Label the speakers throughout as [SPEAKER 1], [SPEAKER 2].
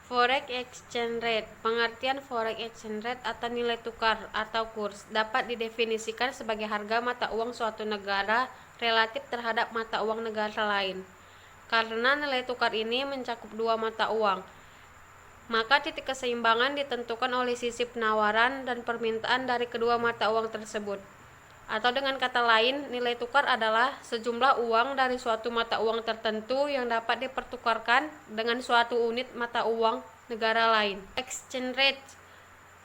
[SPEAKER 1] Forex exchange rate. Pengertian forex exchange rate atau nilai tukar atau kurs dapat didefinisikan sebagai harga mata uang suatu negara relatif terhadap mata uang negara lain. Karena nilai tukar ini mencakup dua mata uang, maka titik keseimbangan ditentukan oleh sisi penawaran dan permintaan dari kedua mata uang tersebut. Atau dengan kata lain, nilai tukar adalah sejumlah uang dari suatu mata uang tertentu yang dapat dipertukarkan dengan suatu unit mata uang negara lain. Exchange rate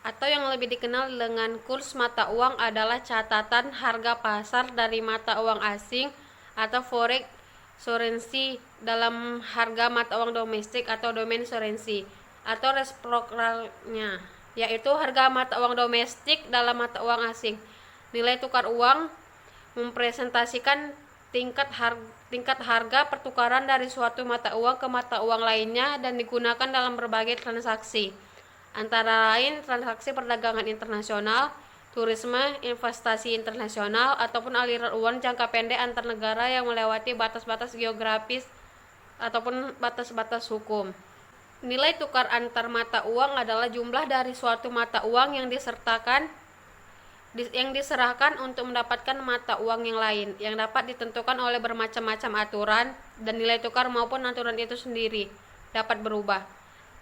[SPEAKER 1] atau yang lebih dikenal dengan kurs mata uang adalah catatan harga pasar dari mata uang asing atau forex currency dalam harga mata uang domestik atau domain currency atau reciprocalnya, yaitu harga mata uang domestik dalam mata uang asing. Nilai tukar uang mempresentasikan tingkat harga pertukaran dari suatu mata uang ke mata uang lainnya dan digunakan dalam berbagai transaksi, antara lain transaksi perdagangan internasional, turisme, investasi internasional, ataupun aliran uang jangka pendek antar negara yang melewati batas-batas geografis ataupun batas-batas hukum. Nilai tukar antar mata uang adalah jumlah dari suatu mata uang yang diserahkan untuk mendapatkan mata uang yang lain, yang dapat ditentukan oleh bermacam-macam aturan, dan nilai tukar maupun aturan itu sendiri dapat berubah.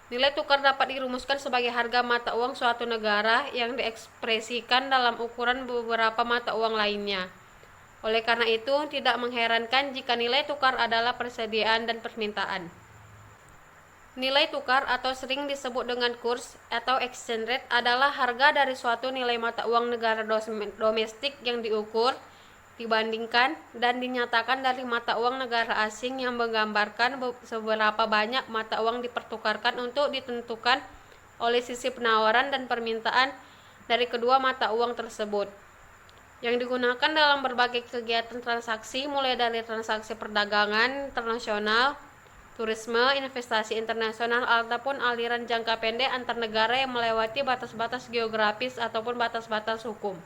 [SPEAKER 1] Nilai tukar dapat dirumuskan sebagai harga mata uang suatu negara yang diekspresikan dalam ukuran beberapa mata uang lainnya. Oleh karena itu, tidak mengherankan jika nilai tukar adalah persediaan dan permintaan. Nilai tukar atau sering disebut dengan kurs atau exchange rate adalah harga dari suatu nilai mata uang negara domestik yang diukur, dibandingkan, dan dinyatakan dari mata uang negara asing yang menggambarkan seberapa banyak mata uang dipertukarkan untuk ditentukan oleh sisi penawaran dan permintaan dari kedua mata uang tersebut, yang digunakan dalam berbagai kegiatan transaksi mulai dari transaksi perdagangan internasional, turisme, investasi internasional, ataupun aliran jangka pendek antar negara yang melewati batas-batas geografis ataupun batas-batas hukum.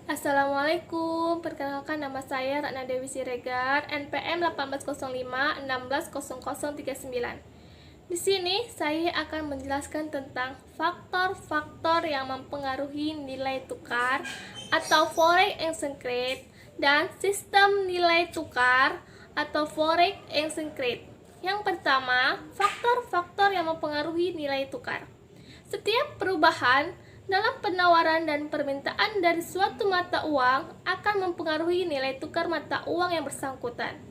[SPEAKER 2] Assalamualaikum, perkenalkan nama saya Ratna Dewi Siregar, NPM 1805 160039. Di sini saya akan menjelaskan tentang faktor-faktor yang mempengaruhi nilai tukar atau forex exchange rate dan sistem nilai tukar atau forex exchange rate. Yang pertama, faktor-faktor yang mempengaruhi nilai tukar. Setiap perubahan dalam penawaran dan permintaan dari suatu mata uang akan mempengaruhi nilai tukar mata uang yang bersangkutan.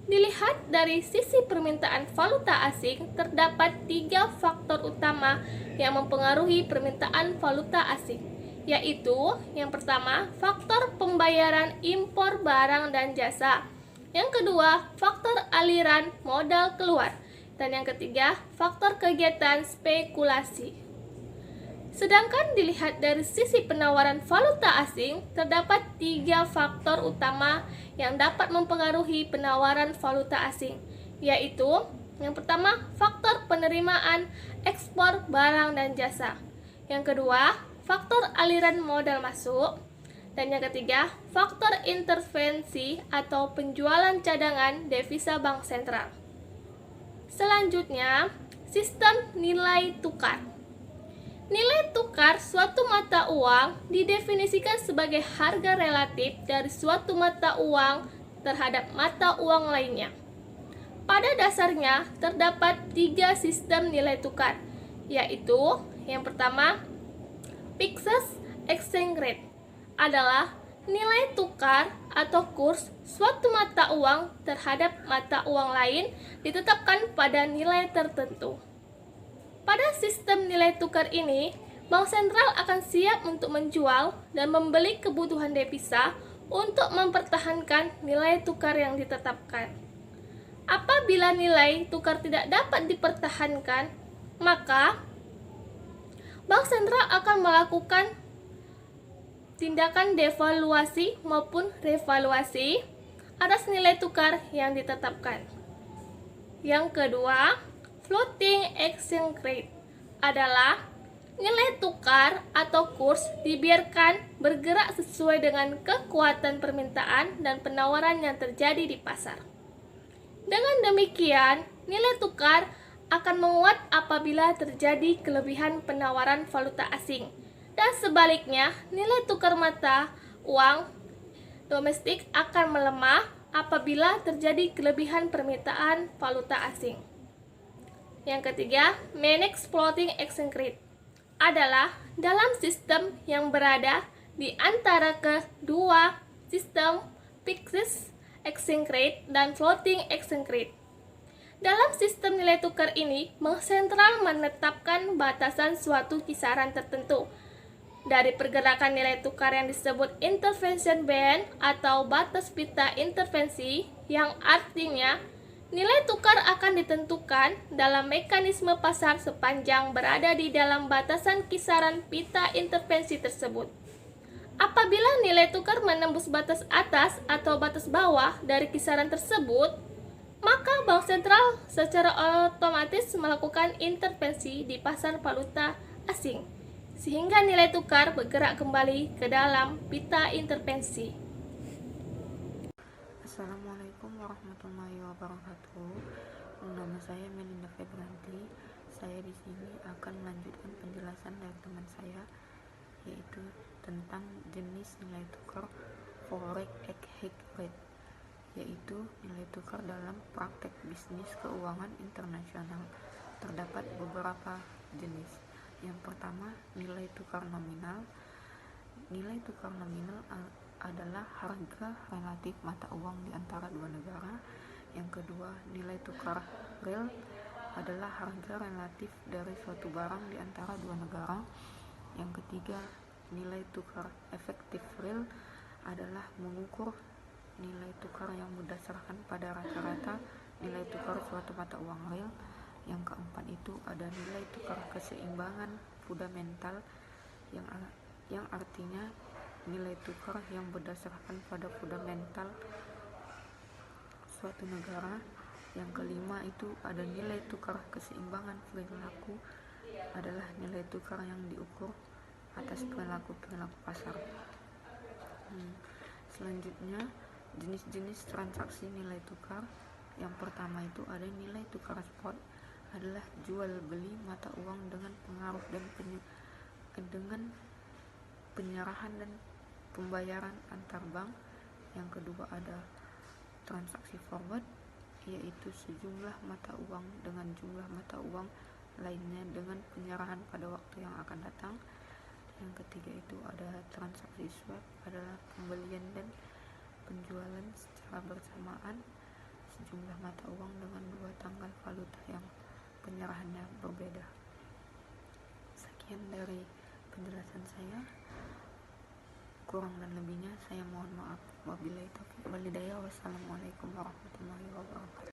[SPEAKER 2] Dilihat dari sisi permintaan valuta asing, terdapat 3 faktor utama yang mempengaruhi permintaan valuta asing, yaitu yang pertama, faktor pembayaran impor barang dan jasa. Yang kedua, faktor aliran modal keluar. Dan yang ketiga, faktor kegiatan spekulasi. Sedangkan dilihat dari sisi penawaran valuta asing, terdapat 3 faktor utama yang dapat mempengaruhi penawaran valuta asing, yaitu yang pertama, faktor penerimaan ekspor barang dan jasa. Yang kedua, faktor aliran modal masuk. Dan yang ketiga, faktor intervensi atau penjualan cadangan devisa bank sentral. Selanjutnya, sistem nilai tukar. Nilai tukar suatu mata uang didefinisikan sebagai harga relatif dari suatu mata uang terhadap mata uang lainnya. Pada dasarnya, terdapat 3 sistem nilai tukar, yaitu yang pertama, fixed exchange rate adalah nilai tukar atau kurs suatu mata uang terhadap mata uang lain ditetapkan pada nilai tertentu. Pada sistem nilai tukar ini, bank sentral akan siap untuk menjual dan membeli kebutuhan devisa untuk mempertahankan nilai tukar yang ditetapkan. Apabila nilai tukar tidak dapat dipertahankan, maka bank sentral akan melakukan tindakan devaluasi maupun revaluasi atas nilai tukar yang ditetapkan. Yang kedua, floating exchange rate adalah nilai tukar atau kurs dibiarkan bergerak sesuai dengan kekuatan permintaan dan penawaran yang terjadi di pasar. Dengan demikian, nilai tukar akan menguat apabila terjadi kelebihan penawaran valuta asing. Dan sebaliknya, nilai tukar mata uang domestik akan melemah apabila terjadi kelebihan permintaan valuta asing. Yang ketiga, manage floating exchange rate adalah dalam sistem yang berada di antara kedua sistem fixed exchange rate dan floating exchange rate. Dalam sistem nilai tukar ini, bank sentral menetapkan batasan suatu kisaran tertentu dari pergerakan nilai tukar yang disebut intervention band atau batas pita intervensi, yang artinya nilai tukar akan ditentukan dalam mekanisme pasar sepanjang berada di dalam batasan kisaran pita intervensi tersebut. Apabila nilai tukar menembus batas atas atau batas bawah dari kisaran tersebut, maka bank sentral secara otomatis melakukan intervensi di pasar valuta asing, sehingga nilai tukar bergerak kembali ke dalam pita intervensi.
[SPEAKER 3] Assalamualaikum warahmatullahi wabarakatuh. Nama saya Melinda Febranti. Saya di sini akan melanjutkan penjelasan dari teman saya, yaitu tentang jenis nilai tukar forex exchange rate, yaitu nilai tukar dalam praktek bisnis keuangan internasional. Terdapat beberapa jenis. Yang pertama, nilai tukar nominal. Nilai tukar nominal adalah harga relatif mata uang di antara dua negara. Yang kedua, nilai tukar real adalah harga relatif dari suatu barang di antara dua negara. Yang ketiga, nilai tukar efektif real adalah mengukur nilai tukar yang berdasarkan pada rata-rata nilai tukar suatu mata uang real. Yang keempat itu ada nilai tukar keseimbangan fundamental, yang artinya nilai tukar yang berdasarkan pada fundamental suatu negara. Yang kelima itu ada nilai tukar keseimbangan perilaku, adalah nilai tukar yang diukur atas perilaku pasar. Selanjutnya, jenis-jenis transaksi nilai tukar. Yang pertama itu ada nilai tukar spot, adalah jual beli mata uang dengan pengaruh dan dengan penyerahan dan pembayaran antar bank. Yang kedua ada transaksi forward, yaitu sejumlah mata uang dengan jumlah mata uang lainnya dengan penyerahan pada waktu yang akan datang. Yang ketiga itu ada transaksi swap, adalah pembelian dan penjualan secara bersamaan sejumlah mata uang dengan dua tanggal valuta yang penyerahannya berbeda. Sekian dari penjelasan saya. Kurang dan lebihnya saya mohon maaf. Wabillahi taufiq wal hidayah. Wassalamualaikum warahmatullahi wabarakatuh.